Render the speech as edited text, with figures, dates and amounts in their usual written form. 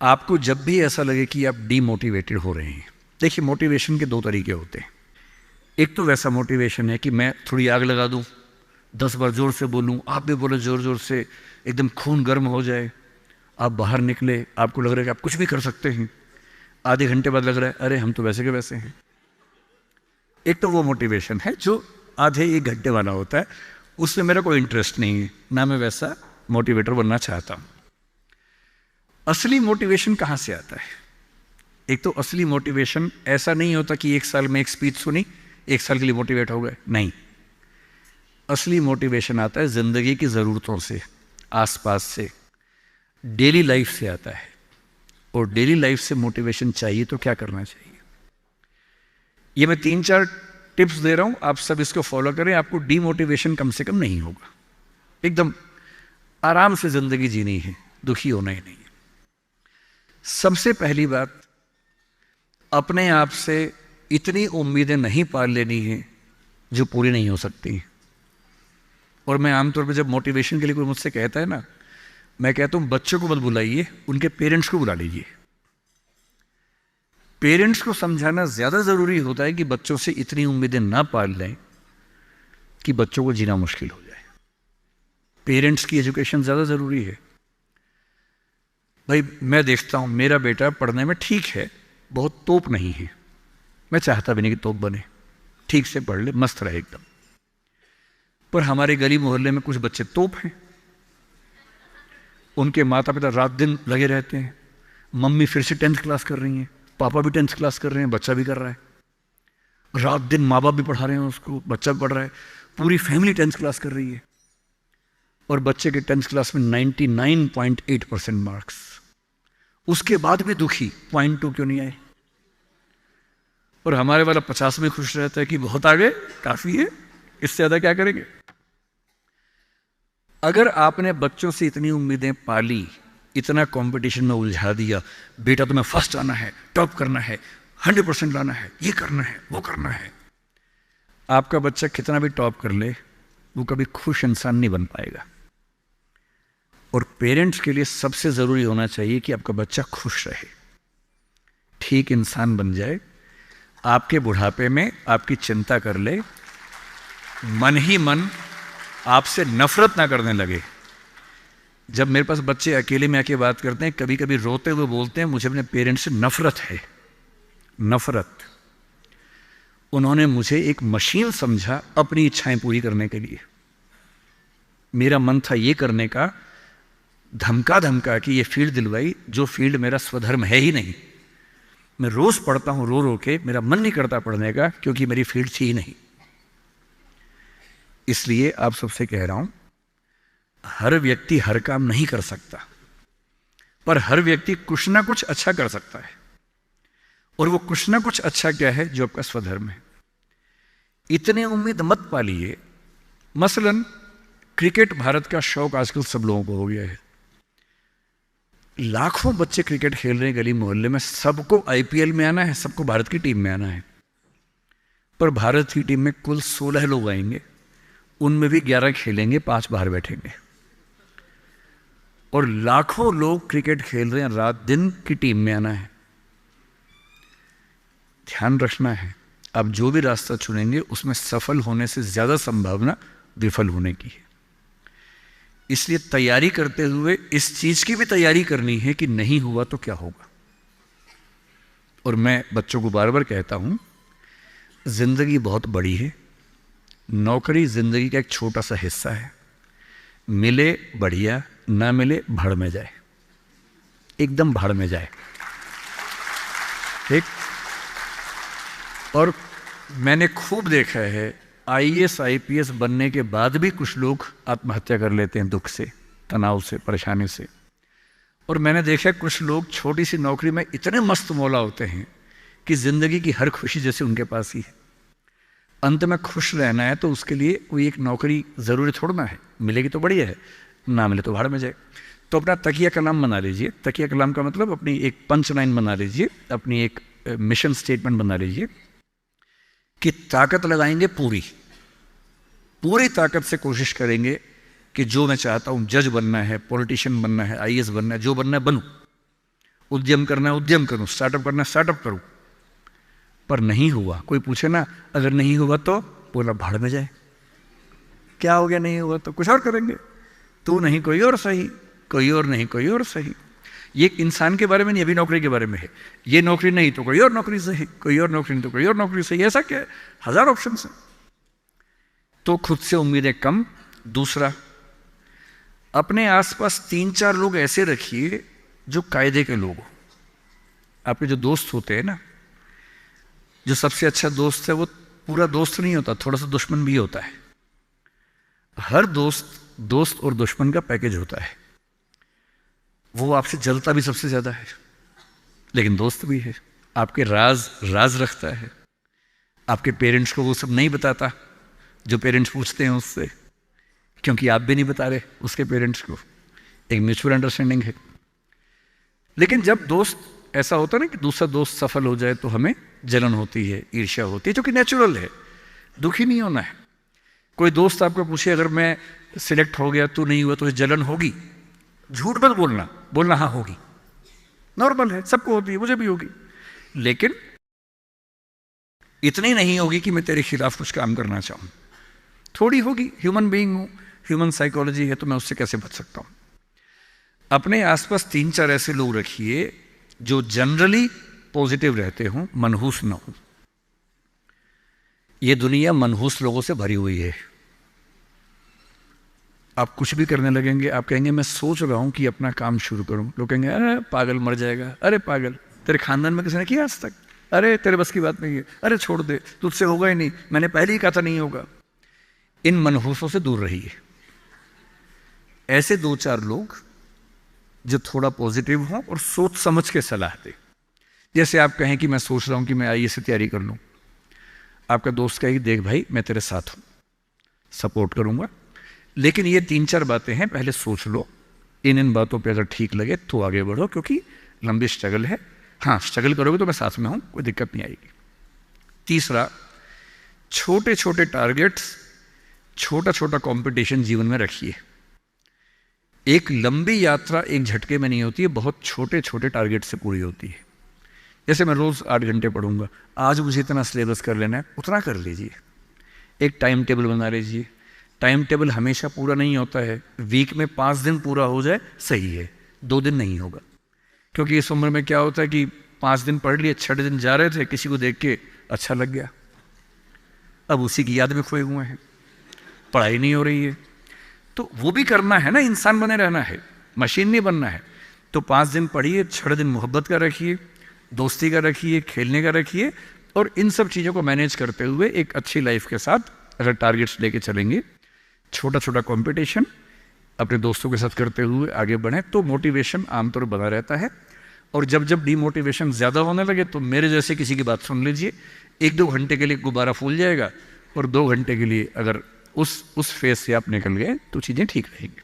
आपको जब भी ऐसा लगे कि आप डीमोटिवेटेड हो रहे हैं, देखिए मोटिवेशन के दो तरीके होते हैं। एक तो वैसा मोटिवेशन है कि मैं थोड़ी आग लगा दूं, 10 बार जोर से बोलूं, आप भी बोले जोर जोर से, एकदम खून गर्म हो जाए, आप बाहर निकले, आपको लग रहा है कि आप कुछ भी कर सकते हैं, आधे घंटे बाद लग रहा है अरे हम तो वैसे के वैसे हैं। एक तो वो मोटिवेशन है जो आधे एक घंटे वाला होता है, उसमें मेरा कोई इंटरेस्ट नहीं है, ना मैं वैसा मोटिवेटर बनना चाहता हूं। असली मोटिवेशन कहाँ से आता है? एक तो असली मोटिवेशन ऐसा नहीं होता कि एक साल में एक स्पीच सुनी, एक साल के लिए मोटिवेट हो गए, नहीं। असली मोटिवेशन आता है जिंदगी की ज़रूरतों से, आसपास से, डेली लाइफ से आता है। और डेली लाइफ से मोटिवेशन चाहिए तो क्या करना चाहिए? ये मैं 3-4 टिप्स दे रहा हूं, आप सब इसको फॉलो करें, आपको डीमोटिवेशन कम से कम नहीं होगा। एकदम आराम से जिंदगी जीनी है, दुखी होना ही नहीं है। सबसे पहली बात, अपने आप से इतनी उम्मीदें नहीं पाल लेनी है जो पूरी नहीं हो सकती। और मैं आमतौर पर जब मोटिवेशन के लिए कोई मुझसे कहता है ना, मैं कहता हूं बच्चों को मत बुलाइए, उनके पेरेंट्स को बुला लीजिए। पेरेंट्स को समझाना ज़्यादा ज़रूरी होता है कि बच्चों से इतनी उम्मीदें ना पाल लें कि बच्चों को जीना मुश्किल हो जाए। पेरेंट्स की एजुकेशन ज़्यादा ज़रूरी है। भाई मैं देखता हूं मेरा बेटा पढ़ने में ठीक है, बहुत तोप नहीं है, मैं चाहता भी नहीं कि तोप बने, ठीक से पढ़ ले, मस्त रहे एकदम। पर हमारे गली मोहल्ले में कुछ बच्चे तोप हैं, उनके माता पिता रात दिन लगे रहते हैं, मम्मी फिर से 10th क्लास कर रही हैं, पापा भी 10th क्लास कर रहे हैं, बच्चा भी कर रहा है, रात दिन माँ बाप भी पढ़ा रहे हैं उसको, बच्चा भी पढ़ रहा है, पूरी फैमिली 10th क्लास कर रही है। और बच्चे के 10th क्लास में 99.8% मार्क्स, उसके बाद भी दुखी, 0.2 क्यों नहीं आए? और हमारे वाला 50 में खुश रहता है कि बहुत आगे, काफी है, इससे ज्यादा क्या करेंगे? अगर आपने बच्चों से इतनी उम्मीदें पाली, इतना कंपटीशन में उलझा दिया, बेटा तुम्हें फर्स्ट आना है, टॉप करना है, 100% लाना है, ये करना है, वो करना है, आपका बच्चा कितना भी टॉप कर ले, वो कभी खुश इंसान नहीं बन पाएगा। और पेरेंट्स के लिए सबसे ज़रूरी होना चाहिए कि आपका बच्चा खुश रहे, ठीक इंसान बन जाए, आपके बुढ़ापे में आपकी चिंता कर ले, मन ही मन आपसे नफरत ना करने लगे। जब मेरे पास बच्चे अकेले में आके बात करते हैं, कभी कभी रोते हुए बोलते हैं मुझे अपने पेरेंट्स से नफरत है, नफरत। उन्होंने मुझे एक मशीन समझा अपनी इच्छाएं पूरी करने के लिए। मेरा मन था ये करने का, धमका धमका कि ये फील्ड दिलवाई जो फील्ड मेरा स्वधर्म है ही नहीं। मैं रोज पढ़ता हूं रो रो के, मेरा मन नहीं करता पढ़ने का क्योंकि मेरी फील्ड थी ही नहीं। इसलिए आप सबसे कह रहा हूं, हर व्यक्ति हर काम नहीं कर सकता, पर हर व्यक्ति कुछ ना कुछ अच्छा कर सकता है। और वो कुछ ना कुछ अच्छा क्या है? जो आपका स्वधर्म है। इतने उम्मीद मत पालिए। मसलन क्रिकेट भारत का शौक आजकल सब लोगों को हो गया है, लाखों बच्चे क्रिकेट खेल रहे हैं गली मोहल्ले में, सबको आईपीएल में आना है, सबको भारत की टीम में आना है। पर भारत की टीम में कुल 16 लोग आएंगे, उनमें भी 11 खेलेंगे, 5 बाहर बैठेंगे। और लाखों लोग क्रिकेट खेल रहे हैं, रात दिन की टीम में आना है। ध्यान रखना है, आप जो भी रास्ता चुनेंगे उसमें सफल होने से ज्यादा संभावना विफल होने की है। इसलिए तैयारी करते हुए इस चीज की भी तैयारी करनी है कि नहीं हुआ तो क्या होगा। और मैं बच्चों को बार बार कहता हूं, जिंदगी बहुत बड़ी है, नौकरी जिंदगी का एक छोटा सा हिस्सा है। मिले बढ़िया, ना मिले भाड़ में जाए, एकदम भाड़ में जाए, ठीक। और मैंने खूब देखा है, आईएएस आईपीएस बनने के बाद भी कुछ लोग आत्महत्या कर लेते हैं, दुख से, तनाव से, परेशानी से। और मैंने देखा कुछ लोग छोटी सी नौकरी में इतने मस्त मौला होते हैं कि जिंदगी की हर खुशी जैसे उनके पास ही है। अंत में खुश रहना है तो उसके लिए कोई एक नौकरी जरूरी थोड़ना है, मिलेगी तो बढ़िया है, ना मिले तो भाड़ में जाए। तो अपना तकिया कलाम बना लीजिए। तकिया कलाम का मतलब अपनी एक पंच लाइन बना लीजिए, अपनी एक मिशन स्टेटमेंट बना लीजिए कि ताकत लगाएंगे, पूरी पूरी ताकत से कोशिश करेंगे कि जो मैं चाहता हूं, जज बनना है, पॉलिटिशियन बनना है, आईएएस बनना है, जो बनना है बनूं। उद्यम करना है उद्यम करूं, स्टार्टअप करना है स्टार्टअप करूं, पर नहीं हुआ। कोई पूछे ना अगर नहीं हुआ तो बोला भाड़ में जाए, क्या हो गया नहीं हुआ तो कुछ और करेंगे, तू नहीं कोई और सही, कोई और नहीं कोई और सही। ये इंसान के बारे में नहीं, अभी नौकरी के बारे में है। ये नौकरी नहीं तो कोई और नौकरी सही, कोई और नौकरी नहीं तो कोई और नौकरी सही, ऐसा क्या है, हजार ऑप्शन है। तो खुद से उम्मीदें कम। दूसरा, अपने आसपास 3-4 लोग ऐसे रखिए जो कायदे के लोग हो। आपके जो दोस्त होते हैं ना, जो सबसे अच्छा दोस्त है वो पूरा दोस्त नहीं होता, थोड़ा सा दुश्मन भी होता है। हर दोस्त और दुश्मन का पैकेज होता है। वो आपसे जलता भी सबसे ज्यादा है, लेकिन दोस्त भी है। आपके राज रखता है। आपके पेरेंट्स को वो सब नहीं बताता जो पेरेंट्स पूछते हैं उससे, क्योंकि आप भी नहीं बता रहे उसके पेरेंट्स को। एक म्यूचुअल अंडरस्टैंडिंग है। लेकिन जब दोस्त ऐसा होता है ना कि दूसरा दोस्त सफल हो जाए तो हमें जलन होती है, ईर्ष्या होती है, जो कि नेचुरल है। दुखी नहीं होना है। कोई दोस्त आपको पूछे अगर मैं सिलेक्ट हो गया तू नहीं हुआ तो जलन होगी, झूठ मत बोलना हाँ होगी, नॉर्मल है, सबको होती है, मुझे भी होगी, लेकिन इतनी नहीं होगी कि मैं तेरे खिलाफ कुछ काम करना चाहूं। थोड़ी होगी, ह्यूमन बीइंग हूं, ह्यूमन साइकोलॉजी है, तो मैं उससे कैसे बच सकता हूं। अपने आसपास 3-4 ऐसे लोग रखिए जो जनरली पॉजिटिव रहते हों, मनहूस ना हो। ये दुनिया मनहूस लोगों से भरी हुई है। आप कुछ भी करने लगेंगे, आप कहेंगे मैं सोच रहा हूं कि अपना काम शुरू करूं, लोग कहेंगे अरे पागल मर जाएगा, अरे पागल तेरे खानदान में किसी ने किया आज तक, अरे तेरे बस की बात नहीं है, अरे छोड़ दे तुझसे होगा ही नहीं, मैंने पहले ही कहा था नहीं होगा। इन मनहूसों से दूर रहिए। ऐसे 2-4 लोग जो थोड़ा पॉजिटिव हों और सोच समझ के सलाह दे। जैसे आप कहें कि मैं सोच रहा हूं कि मैं आईएएस की तैयारी कर लूं, आपका दोस्त कहेगी देख भाई मैं तेरे साथ हूं, सपोर्ट करूंगा, लेकिन ये 3-4 बातें हैं, पहले सोच लो, इन बातों पे अगर ठीक लगे तो आगे बढ़ो, क्योंकि लंबी स्ट्रगल है। हाँ, स्ट्रगल करोगे तो मैं साथ में हूं, कोई दिक्कत नहीं आएगी। तीसरा, छोटे छोटे टारगेट्स, छोटा छोटा कंपटीशन जीवन में रखिए। एक लंबी यात्रा एक झटके में नहीं होती है, बहुत छोटे छोटे टारगेट से पूरी होती है। जैसे मैं रोज 8 घंटे पढ़ूंगा, आज मुझे इतना सिलेबस कर लेना है, उतना कर लीजिए। एक टाइम टेबल बना लीजिए। टाइम टेबल हमेशा पूरा नहीं होता है, वीक में 5 दिन पूरा हो जाए सही है, 2 दिन नहीं होगा। क्योंकि इस उम्र में क्या होता है कि 5 दिन पढ़ लिए, 6 दिन जा रहे थे, किसी को देख के अच्छा लग गया, अब उसी की याद में खोए हुए हैं, पढ़ाई नहीं हो रही है। तो वो भी करना है ना, इंसान बने रहना है, मशीन नहीं बनना है। तो 5 दिन पढ़िए, 6 दिन मोहब्बत का रखिए, दोस्ती का रखिए, खेलने का रखिए, और इन सब चीज़ों को मैनेज करते हुए एक अच्छी लाइफ के साथ अगर टारगेट्स लेके चलेंगे, छोटा छोटा कंपटीशन अपने दोस्तों के साथ करते हुए आगे बढ़ें, तो मोटिवेशन आमतौर पर बना रहता है। और जब जब डीमोटिवेशन ज़्यादा होने लगे तो मेरे जैसे किसी की बात सुन लीजिए, 1-2 घंटे के लिए गुब्बारा फूल जाएगा, और 2 घंटे के लिए अगर उस फेज से आप निकल गए तो चीज़ें ठीक रहेंगी।